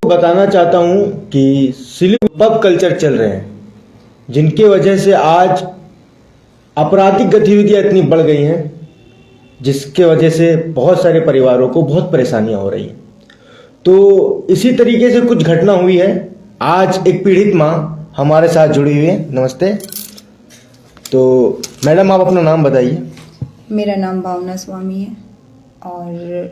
बताना चाहता हूँ कि सिलिगुड़ी पब कल्चर चल रहे हैं जिनके वजह से आज आपराधिक गतिविधियां इतनी बढ़ गई हैं जिसके वजह से बहुत सारे परिवारों को बहुत परेशानियां हो रही हैं। तो इसी तरीके से कुछ घटना हुई है। आज एक पीड़ित माँ हमारे साथ जुड़ी हुई है। नमस्ते। तो मैडम आप अपना नाम बताइए। मेरा नाम भावना स्वामी है और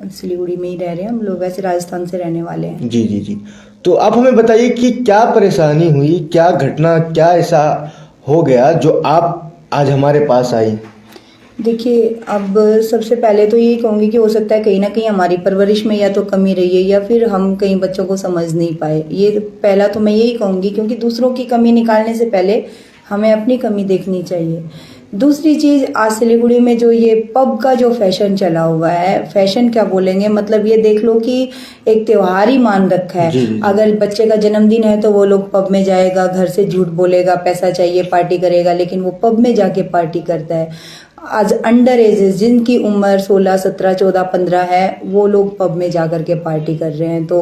सिलीगुड़ी में ही रह रहे हैं हम लोग। वैसे राजस्थान से रहने वाले हैं। जी जी जी। तो आप हमें बताइए कि क्या परेशानी हुई, क्या घटना, क्या ऐसा हो गया जो आप आज हमारे पास आई। देखिए, अब सबसे पहले तो यही कहूँगी कि हो सकता है कहीं ना कहीं हमारी परवरिश में या तो कमी रही है या फिर हम कई बच्चों को समझ नहीं पाए। ये पहला तो मैं यही कहूँगी, क्योंकि दूसरों की कमी निकालने से पहले हमें अपनी कमी देखनी चाहिए। दूसरी चीज़, आज सिलीगुड़ी में जो ये पब का जो फैशन चला हुआ है, फैशन क्या बोलेंगे, मतलब ये देख लो कि एक त्योहार ही मान रखा है। जी। अगर बच्चे का जन्मदिन है तो वो लोग पब में जाएगा, घर से झूठ बोलेगा, पैसा चाहिए, पार्टी करेगा, लेकिन वो पब में जाके पार्टी करता है। आज अंडर एजेस जिनकी उम्र 16, 17, 14, 15 है, वो लोग पब में जाकर के पार्टी कर रहे हैं। तो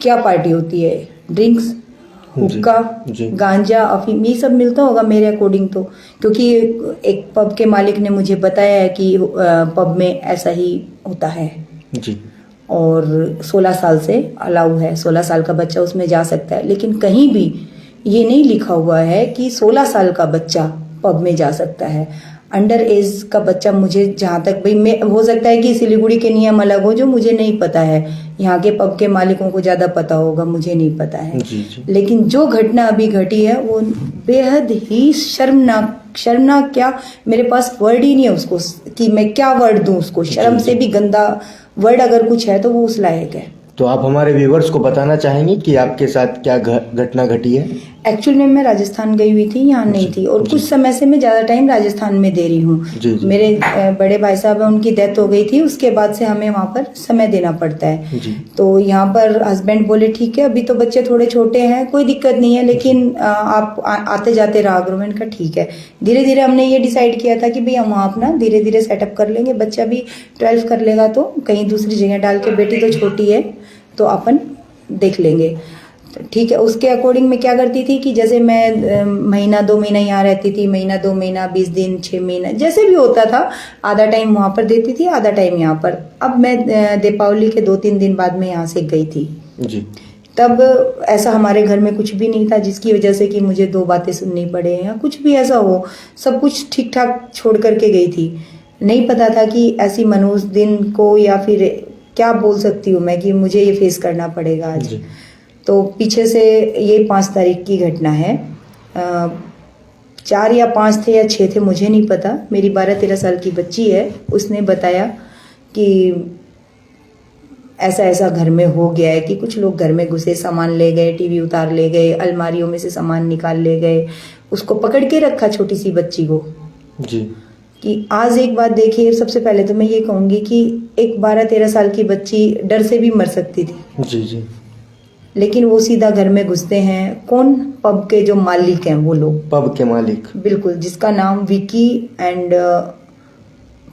क्या पार्टी होती है? ड्रिंक्स, हुक्का, गांजा, अफीम, ये सब मिलता होगा मेरे अकॉर्डिंग तो। क्योंकि एक पब के मालिक ने मुझे बताया है कि पब में ऐसा ही होता है जी। और 16 साल से अलाउ है, 16 साल का बच्चा उसमें जा सकता है। लेकिन कहीं भी ये नहीं लिखा हुआ है कि 16 साल का बच्चा पब में जा सकता है। अंडर एज का बच्चा, मुझे जहाँ तक भाई, मैं, हो सकता है कि सिलीगुड़ी के नियम अलग हो जो मुझे नहीं पता है, यहाँ के पब के मालिकों को ज़्यादा पता होगा, मुझे नहीं पता है। जी जी। लेकिन जो घटना अभी घटी है वो बेहद ही शर्मनाक क्या, मेरे पास वर्ड ही नहीं है उसको कि मैं क्या वर्ड दूं उसको। शर्म से भी गंदा वर्ड अगर कुछ है तो वो उस लायक है। तो आप हमारे व्यूवर्स को बताना चाहेंगे कि आपके साथ क्या घटना घटी है। एक्चुअल में मैं राजस्थान गई हुई थी, यहाँ नहीं थी, और कुछ समय से मैं ज़्यादा टाइम राजस्थान में दे रही हूँ। मेरे बड़े भाई साहब हैं, उनकी डेथ हो गई थी, उसके बाद से हमें वहाँ पर समय देना पड़ता है। तो यहाँ पर हस्बैंड बोले ठीक है, अभी तो बच्चे थोड़े छोटे हैं, कोई दिक्कत नहीं है, लेकिन आप आते जाते रहा करो। मैंने कहा ठीक है। धीरे धीरे हमने ये डिसाइड किया था कि भाई हम वहाँ अपना धीरे धीरे सेटअप कर लेंगे। बच्चा भी 12 कर लेगा तो कहीं दूसरी जगह डाल के, बेटी तो छोटी है तो अपन देख लेंगे। ठीक है, उसके अकॉर्डिंग मैं क्या करती थी कि जैसे मैं महीना 2 महीना यहाँ रहती थी, महीना 2 महीना 20 दिन 6 महीना जैसे भी होता था, आधा टाइम वहाँ पर देती थी, आधा टाइम यहाँ पर। अब मैं दीपावली के 2-3 दिन बाद में यहाँ से गई थी जी। तब ऐसा हमारे घर में कुछ भी नहीं था जिसकी वजह से कि मुझे 2 बातें सुननी पड़े या कुछ भी ऐसा हो। सब कुछ ठीक ठाक छोड़ करके गई थी। नहीं पता था कि ऐसी मनहूस दिन को, या फिर क्या बोल सकती हूँ मैं, कि मुझे ये फेस करना पड़ेगा आज। तो पीछे से ये 5 तारीख की घटना है। 4 या 5 थे या 6 थे, मुझे नहीं पता। मेरी 12-13 साल की बच्ची है, उसने बताया कि ऐसा ऐसा घर में हो गया है, कि कुछ लोग घर में घुसे, सामान ले गए, टीवी उतार ले गए, अलमारियों में से सामान निकाल ले गए, उसको पकड़ के रखा, छोटी सी बच्ची को जी। कि आज एक बात देखिए, सबसे पहले तो मैं ये कहूँगी कि एक 12-13 साल की बच्ची डर से भी मर सकती थी जी जी, लेकिन वो सीधा घर में घुसते हैं। कौन? पब के जो मालिक हैं वो लोग, पब के मालिक, बिल्कुल, जिसका नाम विकी एंड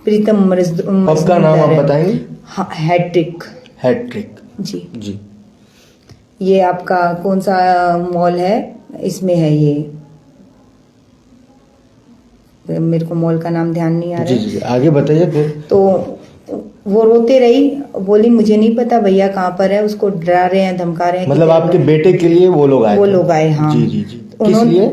प्रीतम पब का नाम आप बताएंगे? हाँ, हैट्रिक जी जी। ये आपका कौन सा मॉल है, इसमें है ये, मेरे को मॉल का नाम ध्यान नहीं आ रहा है। जी, आगे बताइए फिर। तो वो रोते रही, बोली मुझे नहीं पता भैया कहाँ पर है, उसको डरा रहे हैं, धमका रहे हैं। मतलब आपके बेटे के लिए वो लोग आए? हाँ जी जी जी। किस लिए?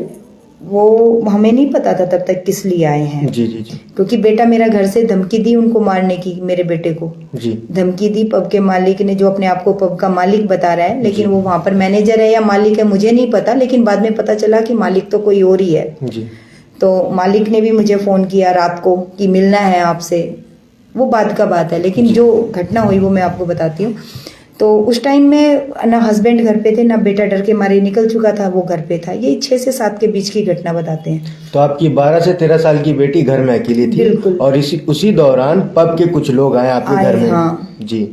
वो हमें नहीं पता था तब तक किस लिए आए हैं। जी जी जी। क्योंकि बेटा मेरा घर से धमकी दी उनको मारने की, मेरे बेटे को जी धमकी दी पब के मालिक ने, जो अपने आप को पब का मालिक बता रहा है, लेकिन वो वहाँ पर मैनेजर है या मालिक है मुझे नहीं पता, लेकिन बाद में पता चला कि मालिक तो कोई और ही है जी। तो मालिक ने भी मुझे फोन किया रात को कि मिलना है आपसे। वो बाद का बात है, लेकिन जो घटना हुई वो मैं आपको बताती हूँ। तो उस टाइम में ना हस्बैंड घर पे थे ना बेटा, डर के मारे निकल चुका था, वो घर पे था। ये 6 से 7 के बीच की घटना बताते हैं। तो आपकी 12 से 13 साल की बेटी घर में अकेली थी? बिल्कुल। और उसी दौरान पब के कुछ लोग आए आपके घर में? हाँ जी।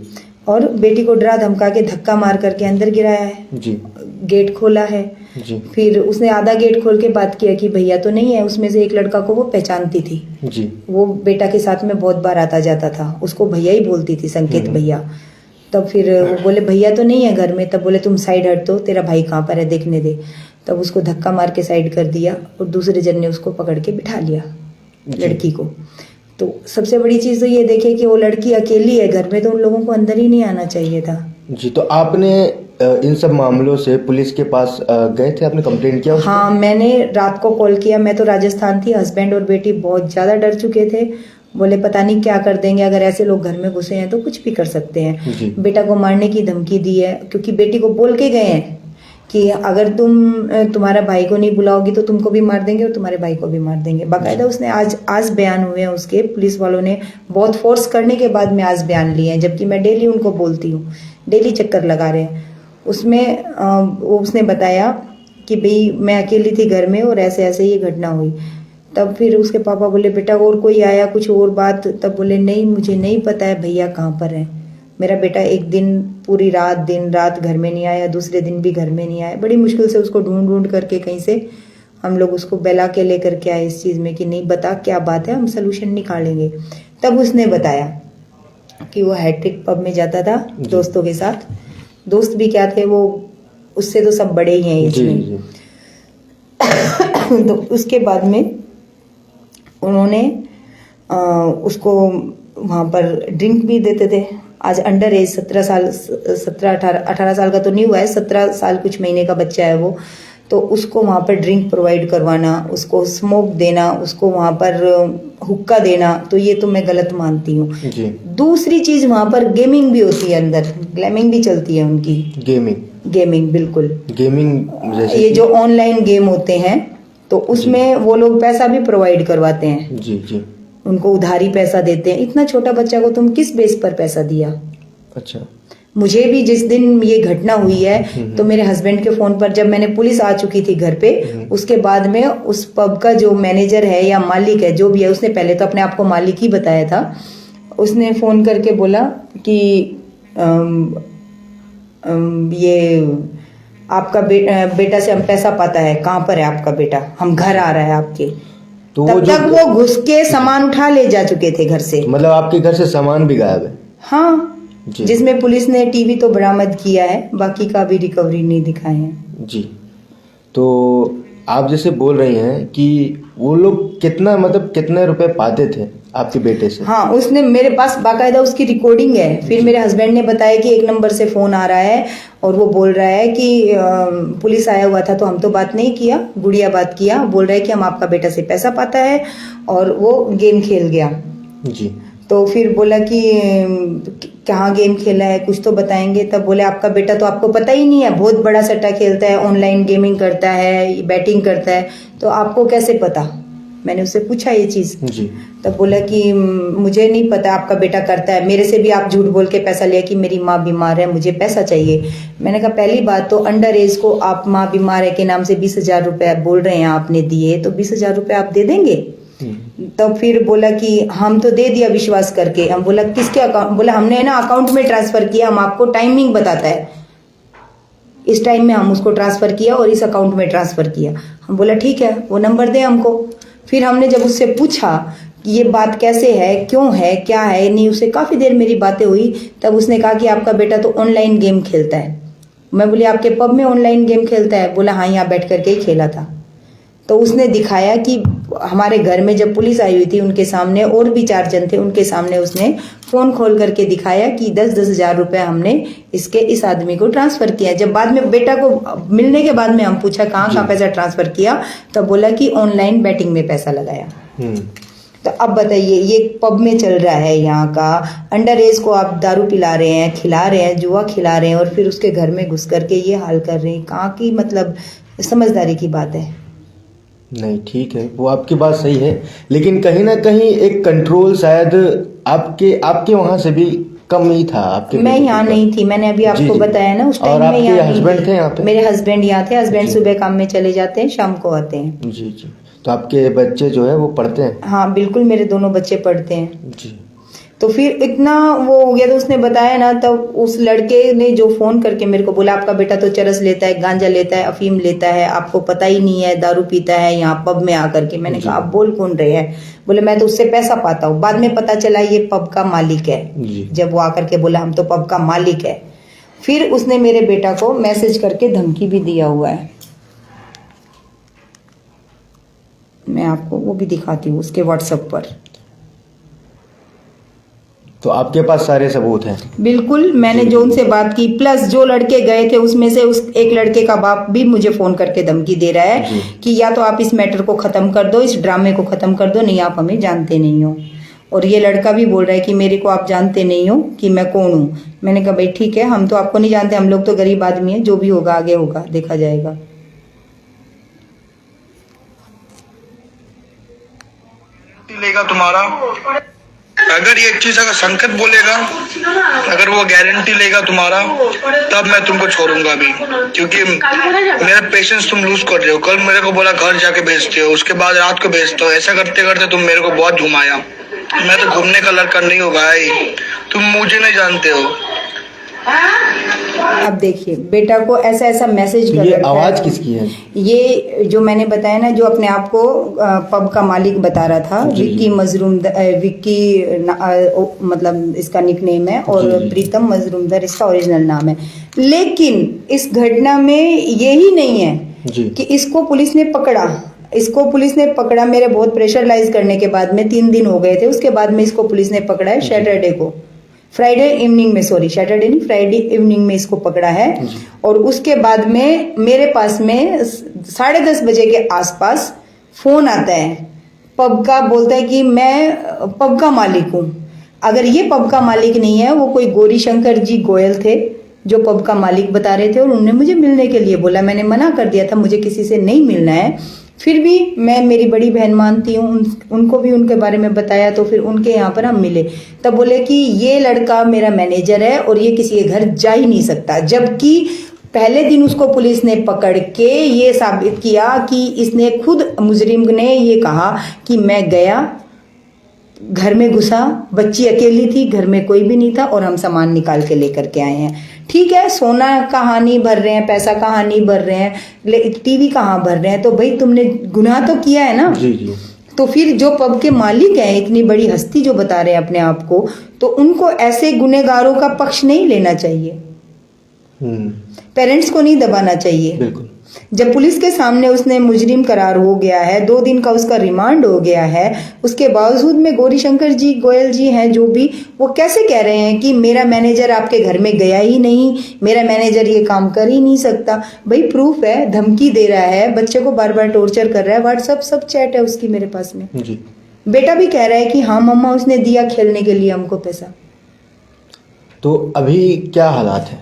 और बेटी को डरा धमका के धक्का मार करके अंदर गिराया है जी। गेट खोला है जी। फिर उसने आधा गेट खोल के बात किया कि भैया तो नहीं है। उसमें से एक लड़का को वो पहचानती थी जी। वो बेटा के साथ में बहुत बार आता जाता था, उसको भैया ही बोलती थी, संकेत भैया। तब फिर वो बोले भैया तो नहीं है घर में। तब बोले तुम साइड हट दो, तेरा भाई कहाँ पर है देखने दे। तब उसको धक्का मार के साइड कर दिया और दूसरे जन ने उसको पकड़ के बिठा लिया लड़की को। तो सबसे बड़ी चीज़ तो ये देखे कि वो लड़की अकेली है घर में, तो उन लोगों को अंदर ही नहीं आना चाहिए था। जी, तो आपने इन सब मामलों से पुलिस के पास गए थे, आपने कंप्लेंट किया? हाँ, मैंने रात को कॉल किया। मैं तो राजस्थान थी, हस्बैंड और बेटी बहुत ज़्यादा डर चुके थे। बोले पता नहीं क्या कर देंगे, अगर ऐसे लोग घर में घुसे हैं तो कुछ भी कर सकते हैं। बेटा को मारने की धमकी दी है, क्योंकि बेटी को बोल के गए हैं कि अगर तुम्हारा भाई को नहीं बुलाओगी तो तुमको भी मार देंगे और तुम्हारे भाई को भी मार देंगे। बाकायदा उसने आज बयान हुए हैं उसके, पुलिस वालों ने बहुत फोर्स करने के बाद में आज बयान लिए हैं, जबकि मैं डेली उनको बोलती हूँ, डेली चक्कर लगा रहे हैं। उसमें उसने बताया कि भाई मैं अकेली थी घर में और ऐसे ऐसे ये घटना हुई। तब फिर उसके पापा बोले बेटा और कोई आया कुछ और बात? तब बोले नहीं, मुझे नहीं पता है भैया कहाँ पर है। मेरा बेटा एक दिन पूरी रात दिन रात घर में नहीं आया, दूसरे दिन भी घर में नहीं आया। बड़ी मुश्किल से उसको ढूंढ करके कहीं से हम लोग उसको बहला के लेकर के आए इस चीज़ में कि नहीं बता क्या बात है, हम सलूशन निकालेंगे। तब उसने बताया कि वो हैट्रिक पब में जाता था दोस्तों के साथ। दोस्त भी क्या थे, वो उससे तो सब बड़े ही हैं इसमें। तो उसके बाद में उन्होंने उसको वहाँ पर ड्रिंक भी देते थे। आज अंडर एज 18 साल का तो नहीं हुआ है, 17 साल कुछ महीने का बच्चा है वो। तो उसको वहाँ पर ड्रिंक प्रोवाइड करवाना, उसको स्मोक देना, उसको वहाँ पर हुक्का देना, तो ये तो मैं गलत मानती हूँ। दूसरी चीज वहाँ पर गेमिंग भी होती है, अंदर ग्लैमिंग भी चलती है उनकी। गेमिंग बिल्कुल, गेमिंग ये जो ऑनलाइन गेम होते हैं तो उसमें वो लोग पैसा भी प्रोवाइड करवाते हैं। जी, उनको उधारी पैसा देते हैं। इतना छोटा बच्चा को तुम किस बेस पर पैसा दिया? अच्छा, मुझे भी जिस दिन ये घटना हुई है तो मेरे हस्बैंड के फोन पर, जब मैंने पुलिस आ चुकी थी घर पे, उसके बाद में उस पब का जो मैनेजर है या मालिक है जो भी है, उसने पहले तो अपने आप को मालिक ही बताया था। उसने फोन करके बोला कि ये आपका बेटा से हम पैसा पाता है, कहाँ पर है आपका बेटा, हम घर आ रहा है आपके। तो तब तक वो घुस के सामान उठा ले जा चुके थे घर से। मतलब आपके घर से सामान भी गायब है? हाँ, जिसमें पुलिस ने टीवी तो बरामद किया है, बाकी का भी रिकवरी नहीं दिखाए हैं। जी, तो आप जैसे बोल रही हैं कि वो लोग कितने रुपए पाते थे आपके बेटे से? हाँ, उसने मेरे पास बाकायदा उसकी रिकॉर्डिंग है। फिर मेरे हस्बैंड ने बताया कि एक नंबर से फोन आ रहा है और वो बोल रहा है कि पुलिस आया हुआ था, तो हम तो बात नहीं किया, गुड़िया बात किया। बोल रहा है कि हम आपका बेटा से पैसा पाता है और वो गेम खेल गया। जी, तो फिर बोला कि कहाँ गेम खेला है, कुछ तो बताएंगे। तब बोले आपका बेटा तो आपको पता ही नहीं है, बहुत बड़ा सट्टा खेलता है, ऑनलाइन गेमिंग करता है, बैटिंग करता है, तो आपको कैसे पता? मैंने उससे पूछा ये चीज़। तब बोला कि मुझे नहीं पता आपका बेटा करता है, मेरे से भी आप झूठ बोल के पैसा लिया कि मेरी माँ बीमार है, मुझे पैसा चाहिए। मैंने कहा पहली बात तो अंडर एज को आप माँ बीमार है के नाम से 20,000 रुपये बोल रहे हैं आपने दिए, तो 20,000 रुपये आप दे देंगे? तो फिर बोला कि हम तो दे दिया विश्वास करके। हम बोला किसके अकाउंट? बोला हमने ना अकाउंट में ट्रांसफर किया, हम आपको टाइमिंग बताता है, इस टाइम में हम उसको ट्रांसफर किया और इस अकाउंट में ट्रांसफर किया। हम बोला ठीक है, वो नंबर दे हमको। फिर हमने जब उससे पूछा कि ये बात कैसे है, क्यों है, क्या है, नहीं, उससे काफी देर मेरी बातें हुई। तब उसने कहा कि आपका बेटा तो ऑनलाइन गेम खेलता है। मैं बोली आपके पब में ऑनलाइन गेम खेलता है? बोला हाँ, यहाँ बैठ करके ही खेला था। तो उसने दिखाया कि हमारे घर में जब पुलिस आई हुई थी उनके सामने और भी 4 जन थे, उनके सामने उसने फोन खोल करके दिखाया कि 10-10 हजार रुपए हमने इस आदमी को ट्रांसफर किया। जब बाद में बेटा को मिलने के बाद में हम पूछा कहाँ पैसा ट्रांसफर किया, तब बोला कि ऑनलाइन बैटिंग में पैसा लगाया। तो अब बताइए, ये पब में चल रहा है यहाँ का, अंडर एज को आप दारू पिला रहे हैं, खिला रहे हैं, जुआ खिला रहे हैं और फिर उसके घर में घुस करके ये हाल कर रहे हैं। कहाँ की मतलब समझदारी की बात है? नहीं, ठीक है, वो आपकी बात सही है, लेकिन कहीं ना कहीं एक कंट्रोल शायद आपके वहाँ से भी कम ही था। आपके मैं यहाँ नहीं थी, मैंने अभी आपको बताया ना, उस टाइम में यहाँ हस्बैंड थे यहाँ पे? मेरे हस्बैंड यहाँ थे। हस्बैंड सुबह काम में चले जाते हैं, शाम को आते हैं। जी जी। तो आपके बच्चे जो है वो पढ़ते हैं? हाँ बिल्कुल, मेरे दोनों बच्चे पढ़ते हैं। जी। तो फिर इतना वो हो गया, तो उसने बताया ना, तब उस लड़के ने जो फोन करके मेरे को बोला, आपका बेटा तो चरस लेता है, गांजा लेता है, अफीम लेता है, आपको पता ही नहीं है, दारू पीता है यहाँ पब में आकर के। मैंने कहा आप बोल कौन रहे हैं? बोले मैं तो उससे पैसा पाता हूँ। बाद में पता चला ये पब का मालिक है। जब वो आकर के बोला हम तो पब का मालिक है, फिर उसने मेरे बेटा को मैसेज करके धमकी भी दिया हुआ है। मैं आपको वो भी दिखाती हूँ उसके व्हाट्सएप पर। तो आपके पास सारे सबूत हैं? बिल्कुल, मैंने जो उनसे बात की, प्लस जो लड़के गए थे उसमें से उस एक लड़के का बाप भी मुझे फोन करके धमकी दे रहा है कि या तो आप इस मैटर को खत्म कर दो, इस ड्रामे को खत्म कर दो, नहीं आप हमें जानते नहीं हो। और ये लड़का भी बोल रहा है कि मेरे को आप जानते नहीं हो कि मैं कौन हूँ। मैंने कहा भाई ठीक है, हम तो आपको नहीं जानते, हम लोग तो गरीब आदमी हैं, जो भी होगा आगे होगा, देखा जाएगा। लेगा तुम्हारा, अगर ये चीज अगर संकट बोलेगा, अगर वो गारंटी लेगा तुम्हारा, तब मैं तुमको छोड़ूंगा अभी, क्योंकि मेरा पेशेंस तुम लूज कर रहे हो। कल मेरे को बोला घर जाके भेजते हो, उसके बाद रात को भेजते हो, ऐसा करते करते तुम मेरे को बहुत घुमाया। मैं तो घूमने का लड़का नहीं हूँ भाई, तुम मुझे नहीं जानते हो। अब देखिए बेटा को ऐसा ऐसा मैसेज कर ये आवाज किसकी है? ये जो मैंने बताया ना, जो अपने आप को पब का मालिक बता रहा था, विक्की मतलब इसका निकनेम है, और प्रीतम मजरूमदर इसका ओरिजिनल नाम है। लेकिन इस घटना में यही नहीं है कि इसको पुलिस ने पकड़ा। इसको पुलिस ने पकड़ा मेरे बहुत प्रेशराइज करने के बाद में, 3 दिन हो गए थे, उसके बाद में इसको पुलिस ने पकड़ा है सैटरडे को, फ्राइडे इवनिंग में, सॉरी सैटरडे नहीं, फ्राइडे इवनिंग में इसको पकड़ा है। और उसके बाद में मेरे पास में 10:30 बजे के आसपास फोन आता है पब का, बोलता है कि मैं पब का मालिक हूँ। अगर ये पब का मालिक नहीं है, वो कोई गौरी शंकर जी गोयल थे जो पब का मालिक बता रहे थे, और उन्होंने मुझे मिलने के लिए बोला। मैंने मना कर दिया था, मुझे किसी से नहीं मिलना है। फिर भी मैं मेरी बड़ी बहन मानती हूँ, उनको भी उनके बारे में बताया, तो फिर उनके यहाँ पर हम मिले। तब बोले कि ये लड़का मेरा मैनेजर है और ये किसी के घर जा ही नहीं सकता। जबकि पहले दिन उसको पुलिस ने पकड़ के ये साबित किया कि इसने खुद, मुजरिम ने ये कहा कि मैं गया, घर में घुसा, बच्ची अकेली थी, घर में कोई भी नहीं था, और हम सामान निकाल के लेकर के आए हैं। ठीक है, सोना कहाँ नहीं भर रहे हैं, पैसा कहाँ नहीं भर रहे हैं, टीवी कहाँ भर रहे हैं, तो भाई तुमने गुनाह तो किया है ना। जी जी। तो फिर जो पब के मालिक हैं, इतनी बड़ी हस्ती जो बता रहे हैं अपने आप को, तो उनको ऐसे गुनहगारों का पक्ष नहीं लेना चाहिए, पेरेंट्स को नहीं दबाना चाहिए। बिल्कुल। जब पुलिस के सामने उसने मुजरिम करार हो गया है, 2 दिन का उसका रिमांड हो गया है, उसके बावजूद में गौरी शंकर जी गोयल जी हैं जो भी, वो कैसे कह रहे हैं कि मेरा मैनेजर आपके घर में गया ही नहीं, मेरा मैनेजर ये काम कर ही नहीं सकता। भाई प्रूफ है, धमकी दे रहा है, बच्चे को बार बार टॉर्चर कर रहा है, व्हाट्सएप सब चैट है उसकी मेरे पास में जी। बेटा भी कह रहा है कि हाँ मम्मा उसने दिया खेलने के लिए हमको पैसा। तो अभी क्या हालात है?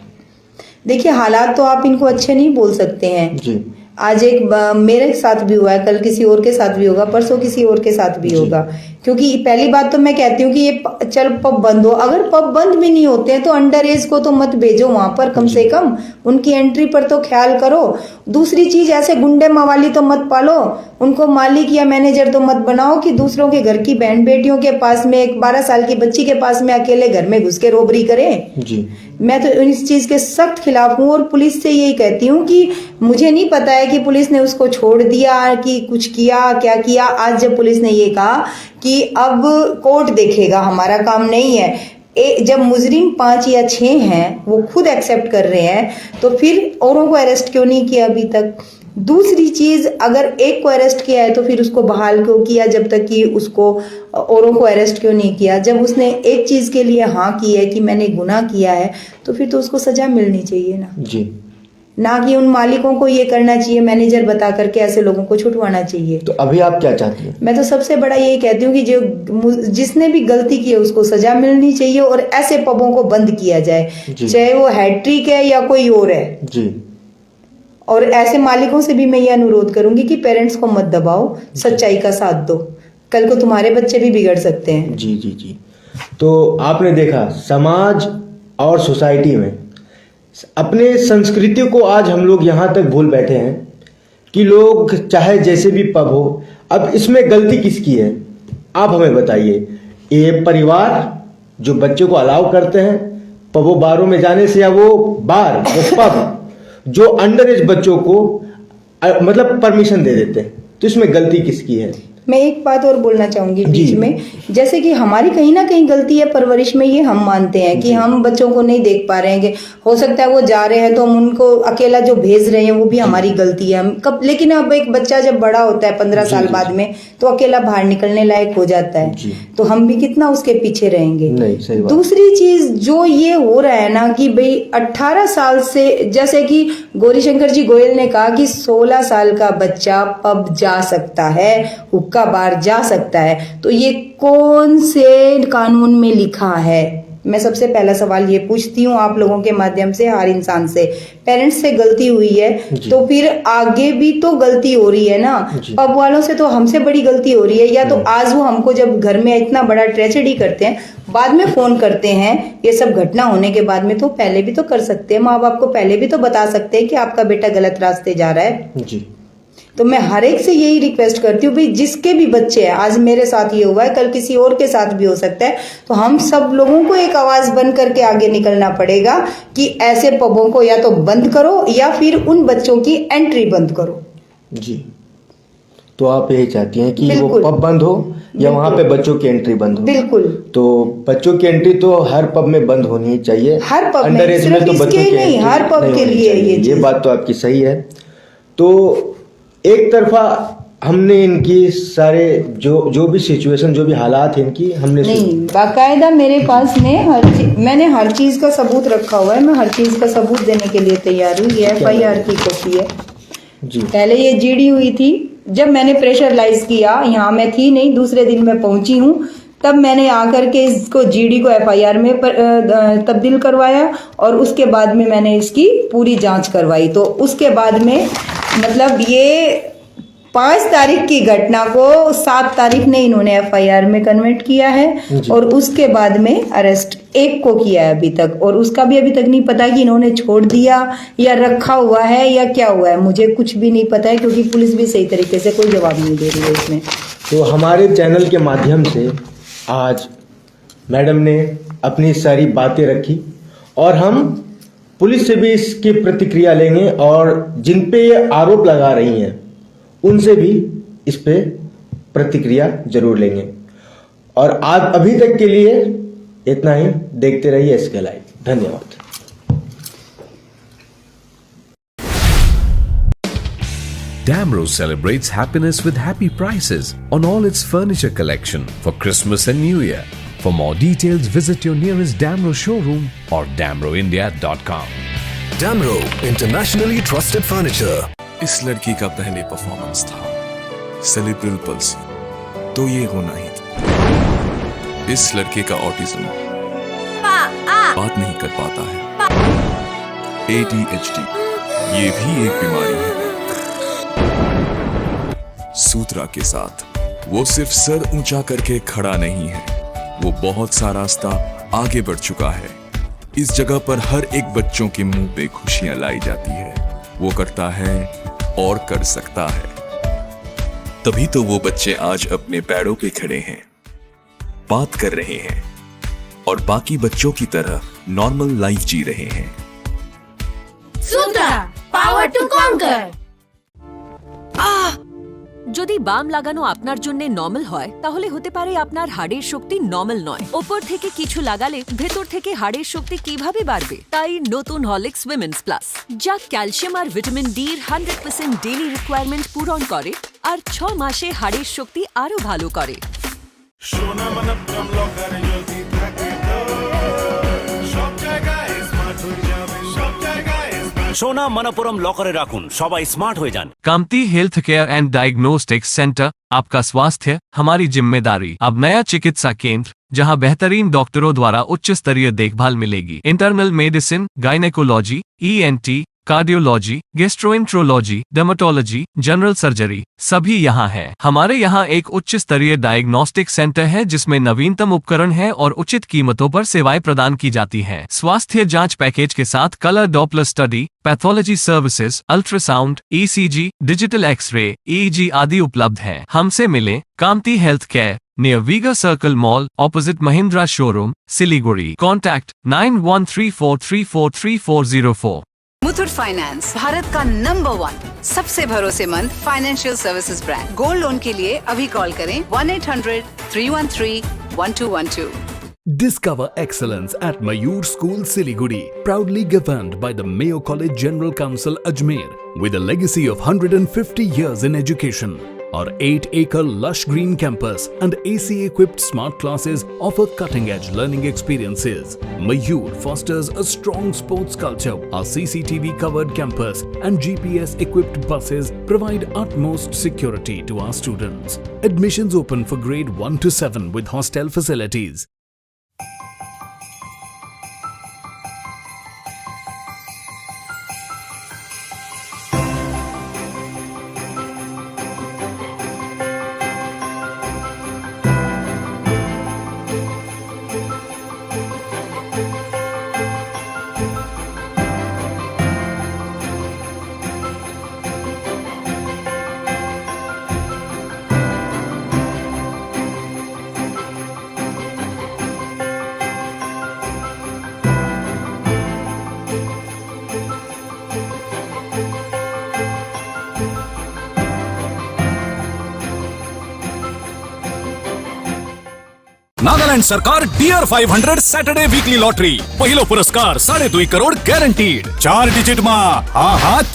देखिए हालात तो आप इनको अच्छे नहीं बोल सकते हैं जी। आज एक मेरे साथ भी हुआ है, कल किसी और के साथ भी होगा, परसों किसी और के साथ भी होगा। क्योंकि पहली बात तो मैं कहती हूँ कि ये चल पब बंद हो, अगर पब बंद भी नहीं होते हैं तो अंडर एज को तो मत भेजो वहां पर, कम से कम उनकी एंट्री पर तो ख्याल करो। दूसरी चीज, ऐसे गुंडे मवाली तो मत पालो, उनको मालिक या मैनेजर तो मत बनाओ कि दूसरों के घर की बहन बेटियों के पास में, एक 12 साल की बच्ची के पास में अकेले घर में घुस के रोबरी करें जी। मैं तो इस चीज के सख्त खिलाफ हूँ, और पुलिस से यही कहती हूँ कि मुझे नहीं पता है कि पुलिस ने उसको छोड़ दिया कि कुछ किया, क्या किया। आज जब पुलिस ने ये कहा कि अब कोर्ट देखेगा, हमारा काम नहीं है, जब मुजरिम 5 या 6 हैं वो खुद एक्सेप्ट कर रहे हैं, तो फिर औरों को अरेस्ट क्यों नहीं किया अभी तक? दूसरी चीज, अगर एक को अरेस्ट किया है तो फिर उसको बहाल क्यों किया जब तक कि उसको औरों को अरेस्ट क्यों नहीं किया? जब उसने एक चीज के लिए हाँ की है कि मैंने गुनाह किया है, तो फिर तो उसको सजा मिलनी चाहिए ना जी, ना कि उन मालिकों को ये करना चाहिए, मैनेजर बता करके ऐसे लोगों को छुटवाना चाहिए। तो अभी आप क्या चाहती हैं? मैं तो सबसे बड़ा यही कहती हूँ कि जो जिसने भी गलती की है उसको सजा मिलनी चाहिए, और ऐसे पबों को बंद किया जाए, चाहे वो हैट्रिक है या कोई और है जी। और ऐसे मालिकों से भी मैं ये अनुरोध करूंगी कि पेरेंट्स को मत दबाओ, सच्चाई का साथ दो, कल को तुम्हारे बच्चे भी बिगड़ सकते हैं जी जी जी। तो आपने देखा समाज और सोसाइटी में अपने संस्कृति को आज हम लोग यहाँ तक भूल बैठे हैं कि लोग चाहे जैसे भी पब हो। अब इसमें गलती किसकी है आप हमें बताइए? ये परिवार जो बच्चे को अलाउ करते हैं पबों बारों में जाने से, या वो बार वो पब जो अंडर एज बच्चों को मतलब परमिशन दे देते हैं, तो इसमें गलती किसकी है? मैं एक बात और बोलना चाहूंगी बीच में, जैसे कि हमारी कहीं ना कहीं गलती है परवरिश में, ये हम मानते हैं कि हम बच्चों को नहीं देख पा रहे हैं, कि हो सकता है वो जा रहे हैं तो हम उनको अकेला जो भेज रहे हैं वो भी हमारी गलती है। हम कब, लेकिन अब एक बच्चा जब बड़ा होता है 15 साल बाद में, तो अकेला बाहर निकलने लायक हो जाता है, तो हम भी कितना उसके पीछे रहेंगे। दूसरी चीज जो ये हो रहा है ना कि भाई 18 साल से, जैसे कि गौरीशंकर जी गोयल ने कहा कि 16 साल का बच्चा पब जा सकता है, हुक्का बार जा सकता है, तो ये कौन से कानून में लिखा है? मैं सबसे पहला सवाल ये पूछती हूँ आप लोगों के माध्यम से, हर इंसान से, पेरेंट्स से गलती हुई है तो फिर आगे भी तो गलती हो रही है ना, पब वालों से तो हमसे बड़ी गलती हो रही है। या तो आज वो हमको जब घर में इतना बड़ा ट्रेजेडी करते हैं, बाद में फोन करते हैं, ये सब घटना होने के बाद में, तो पहले भी तो कर सकते हैं, माँ बाप को पहले भी तो बता सकते हैं कि आपका बेटा गलत रास्ते जा रहा है जी। तो मैं हर एक से यही रिक्वेस्ट करती हूँ भाई, जिसके भी बच्चे हैं, आज मेरे साथ ये हुआ है, कल किसी और के साथ भी हो सकता है, तो हम सब लोगों को एक आवाज बन करके आगे निकलना पड़ेगा कि ऐसे पबों को या तो बंद करो या फिर उन बच्चों की एंट्री बंद करो जी। तो आप यही चाहती हैं कि वो पब बंद हो या वहाँ पे बच्चों की एंट्री बंद हो? बिल्कुल। तो बच्चों की एंट्री तो हर पब में बंद होनी ही चाहिए, हर पब अंडर एज में तो बच्चों की नहीं, हर पब के लिए ये बात तो आपकी सही है। तो एक तरफा हमने इनकी सारे जो भी सिचुएशन, जो भी हालात है इनकी, हमने नहीं, बाकायदा मेरे पास में मैंने हर चीज का सबूत रखा हुआ है, मैं हर चीज का सबूत देने के लिए तैयार हूँ। ये FIR की कॉपी है जी। पहले ये GD हुई थी, जब मैंने प्रेशरलाइज किया, यहाँ मैं थी नहीं, दूसरे दिन मैं पहुंची हूँ, तब मैंने आकर के इसको GD को FIR में तब्दील करवाया और उसके बाद में मैंने इसकी पूरी जांच करवाई। तो उसके बाद में मतलब ये 5 तारीख की घटना को 7 तारीख ने इन्होंने FIR में कन्वर्ट किया है और उसके बाद में अरेस्ट 1 को किया है अभी तक, और उसका भी अभी तक नहीं पता कि इन्होंने छोड़ दिया या रखा हुआ है या क्या हुआ है, मुझे कुछ भी नहीं पता है, क्योंकि पुलिस भी सही तरीके से कोई जवाब नहीं दे रही है इसमें। तो हमारे चैनल के माध्यम से आज मैडम ने अपनी सारी बातें रखी और हम पुलिस से भी इसकी प्रतिक्रिया लेंगे, और जिन पे ये आरोप लगा रही हैं उनसे भी इस पे प्रतिक्रिया जरूर लेंगे। और आज अभी तक के लिए इतना ही, देखते रहिए SK लाइव। धन्यवाद। Damro celebrates happiness with happy prices on all its furniture collection for Christmas and New Year. For more details, visit your nearest Damro showroom or damroindia.com. Damro, internationally trusted furniture. इस लड़की का पहले performance था सेलिब्रल palsy, तो ये होना ही था। इस लड़के का ऑटिज्म, बात नहीं कर पाता है। ADHD, ये भी एक बीमारी है। सूत्रा के साथ वो सिर्फ सर ऊंचा करके खड़ा नहीं है, वो बहुत सा रास्ता आगे बढ़ चुका है। इस जगह पर हर एक बच्चों के मुंह पे खुशियां लाई जाती है। वो करता है और कर सकता है, तभी तो वो बच्चे आज अपने पैरों पे खड़े हैं, बात कर रहे हैं और बाकी बच्चों की तरह नॉर्मल लाइफ जी रहे हैं। सूत्रा, पावर टू कॉन्कर। যদি বাম লাগানো আপনার জন্য নরমাল হয় তাহলে হতে পারে আপনার হাড়ের শক্তি নরমাল নয়। উপর থেকে কিছু লাগালে ভেতর থেকে হাড়ের শক্তি কিভাবে বাড়বে? তাই নতুন হরলিক্স উইমেন্স প্লাস, যা ক্যালসিয়াম আর ভিটামিন ডি এর 100% ডেইলি রিকোয়ারমেন্ট পূরণ করে আর 6 মাসে হাড়ের শক্তি আরো ভালো করে। সোনা মনপুরম লকারে রাখুন, সবাই স্মার্ট হয়ে যান। Kamati health care and diagnostics centre, आपका स्वास्थ्य हमारी जिम्मेदारी। अब नया चिकित्सा केंद्र जहां बेहतरीन डॉक्टरों द्वारा उच्च स्तरीय देखभाल मिलेगी। Internal medicine, gynaecology, ENT, cardiology, gastroenterology, dermatology, general surgery सभी यहाँ है। हमारे यहाँ एक उच्च स्तरीय डायग्नोस्टिक सेंटर है जिसमें नवीनतम उपकरण है और उचित कीमतों पर सेवाएं प्रदान की जाती हैं। स्वास्थ्य जांच पैकेज के साथ colour Doppler study, pathology services, ultrasound, ECG, digital X ray, EEG आदि उपलब्ध है। हमसे मिले। Kamati health care, near Viga Circle Mall, opposite Mahindra Showroom, Siliguri. Contact 9134343404. Muthoot finance Bharat का नंबर 1 सबसे भरोसेमंद financial services brand. Gold loan के लिए अभी कॉल करें 1-800-313-1212। Discover excellence at Mayur School, Siliguri, proudly governed by the Mayo College General Council, Ajmer, with a legacy of 150 years in education. Our 8-acre lush green campus and AC-equipped smart classes offer cutting-edge learning experiences. Mayur fosters a strong sports culture. Our CCTV-covered campus and GPS-equipped buses provide utmost security to our students. Admissions open for grade 1 to 7 with hostel facilities. Nagaland सरकार dear 500 Saturday weekly lottery पहिलो पुरस्कार 2.5 crore guaranteed 4 digit मा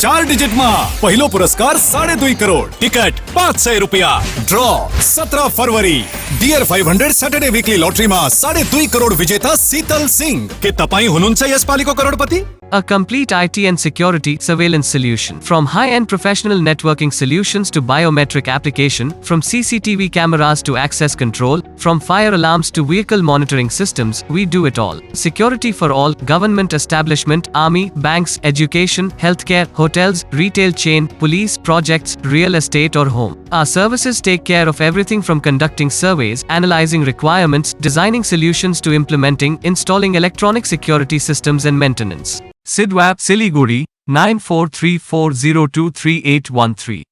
4 digit मा पहिलो पुरस्कार 2.5 crore ticket 500 रुपया draw 17 फरवरी dear 500 Saturday weekly lottery मा 2.5 करोड विजेता शीतल सिंह के तपाई हुनुहुन्छ यसपालिको करोडपति। A complete IT and security surveillance solution. From high-end professional networking solutions to biometric application, from CCTV cameras to access control, from fire alarms to vehicle monitoring systems, we do it all. Security for all, government establishment, army, banks, education, healthcare, hotels, retail chain, police, projects, real estate or home. Our services take care of everything from conducting surveys, analyzing requirements, designing solutions to implementing, installing electronic security systems and maintenance. Sidwap, Siliguri, 9434023813.